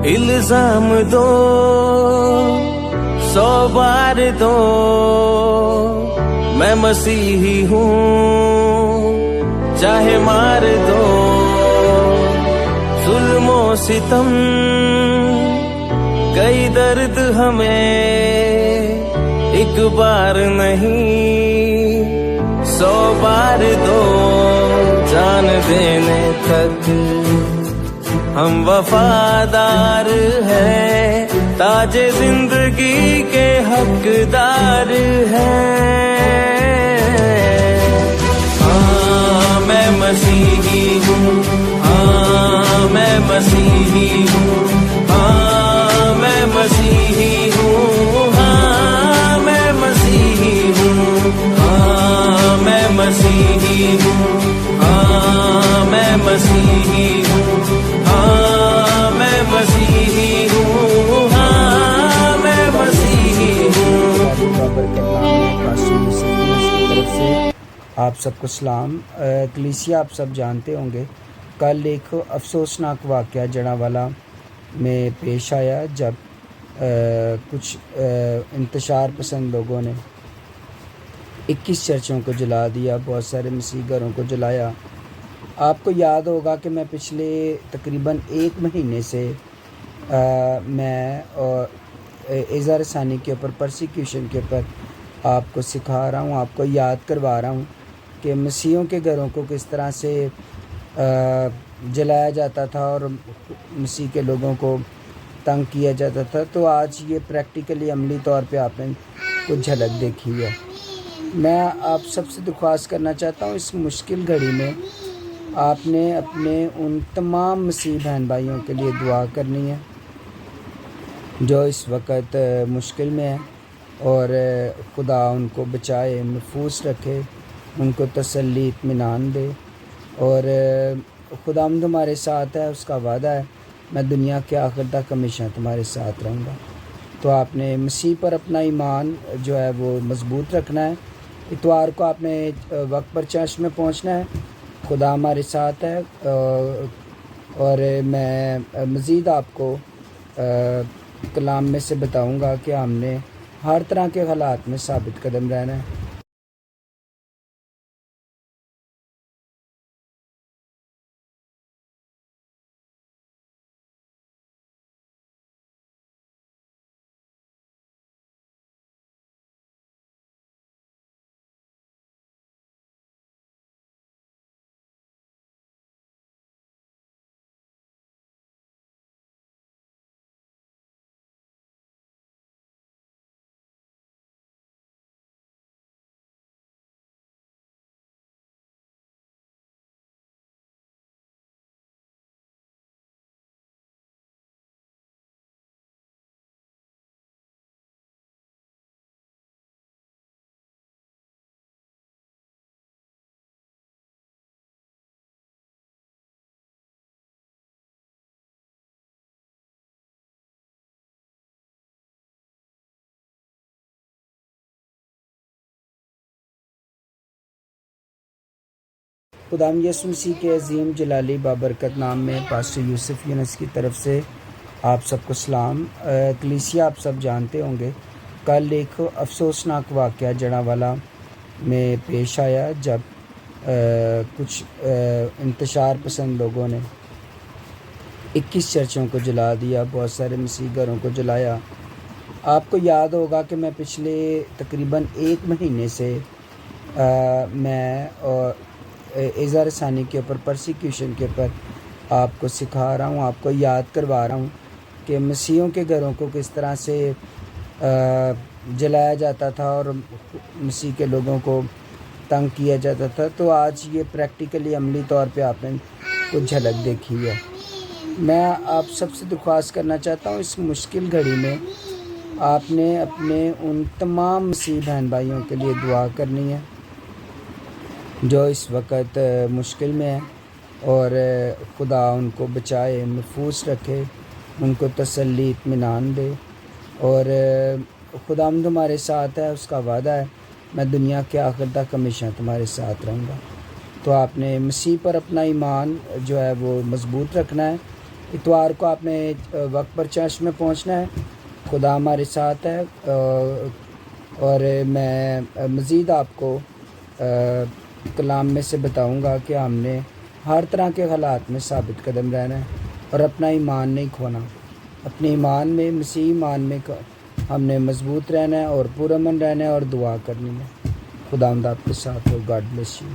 इल्जाम दो 100 बार दो, मैं मसीही हूँ, चाहे मार दो। जुल्मो सितम कई दर्द हमें एक बार नहीं 100 बार दो, जान देने तक हम वफादार हैं, ताजे जिंदगी के हकदार हैं। हाँ मैं मसीही हूँ, हाँ मैं मसीही हूँ, हाँ मैं मसीही हूँ, हाँ मैं मसीही हूँ, हाँ मैं मसीही हूँ, हाँ मैं मसीही हूँ, हाँ मैं मसीही हूँ, हाँ मैं मसीही हूँ। आप सबको सलाम। कलीसिया आप सब जानते होंगे, कल एक अफसोसनाक वाक़या जड़ांवाला में पेश आया जब कुछ इंतशार पसंद लोगों ने 21 चर्चों को जला दिया, बहुत सारे मसीह घरों को जलाया। आपको याद होगा कि मैं पिछले तकरीबन 1 महीने से मैं इज़हार सानी के ऊपर, परसिक्यूशन के ऊपर आपको सिखा रहा हूँ, आपको याद करवा रहा हूँ कि मसीहों के घरों को किस तरह से जलाया जाता था और मसीह के लोगों को तंग किया जाता था। तो आज ये प्रैक्टिकली अमली तौर पे आपने कुछ झलक देखी है। मैं आप सबसे दरख्वास्त करना चाहता हूँ, इस मुश्किल घड़ी में आपने अपने उन तमाम मसीह बहन भाइयों के लिए दुआ करनी है जो इस वक्त मुश्किल में है, और खुदा उनको बचाए, महफूज रखे, उनको तसल्ली इत्मीनान दे। और खुदावंद तुम्हारे साथ है, उसका वादा है, मैं दुनिया के आखिर तक हमेशा तुम्हारे साथ रहूँगा। तो आपने मसीह पर अपना ईमान जो है वो मजबूत रखना है। इतवार को आपने वक्त पर चर्च में पहुँचना है, खुदा हमारे साथ है। और मैं मज़ीद आपको कलाम में से बताऊँगा कि हमने हर तरह के हालात में साबित कदम रहना है। खुदाम यसु मसीह के अज़ीम जलाली बाबरकत नाम में पास्टर यूसुफ यूनुस की तरफ से आप सबको सलाम। कलीसिया आप सब जानते होंगे, कल एक अफसोसनाक वाक़या जड़ांवाला में पेश आया जब कुछ इंतशार पसंद लोगों ने 21 चर्चों को जला दिया, बहुत सारे मसीह घरों को जलाया। आपको याद होगा कि मैं पिछले तकरीबन 1 महीने से मैं इज़हार सानी के ऊपर, परसिक्यूशन के ऊपर आपको सिखा रहा हूँ, आपको याद करवा रहा हूँ कि मसीहों के घरों को किस तरह से जलाया जाता था और मसीह के लोगों को तंग किया जाता था। तो आज ये प्रैक्टिकली अमली तौर पे आपने कुछ झलक देखी है। मैं आप सबसे दरख्वास्त करना चाहता हूँ, इस मुश्किल घड़ी में आपने अपने उन तमाम मसीह बहन भाइयों के लिए दुआ करनी है जो इस वक्त मुश्किल में है, और खुदा उनको बचाए, महफूज रखे, उनको तसल्ली इत्मीनान दे। और खुदावंद तुम्हारे साथ है, उसका वादा है, मैं दुनिया के आखिर तक हमेशा तुम्हारे साथ रहूँगा। तो आपने मसीह पर अपना ईमान जो है वो मजबूत रखना है। اتوار کو آپ نے وقت پر چرچ میں پہنچنا ہے. خدا ہمارے ساتھ ہے. اور میں مزید آپ کو کلام میں سے بتاؤں گا کہ ہم نے ہر طرح کے حالات میں ثابت قدم رہنا ہے اور اپنا ایمان نہیں کھونا. اپنے ایمان میں، مسیح ایمان میں ہم نے مضبوط رہنا ہے اور پرامن رہنا ہے اور دعا کرنی ہے. خداوند آپ کے ساتھ ہو. God bless you.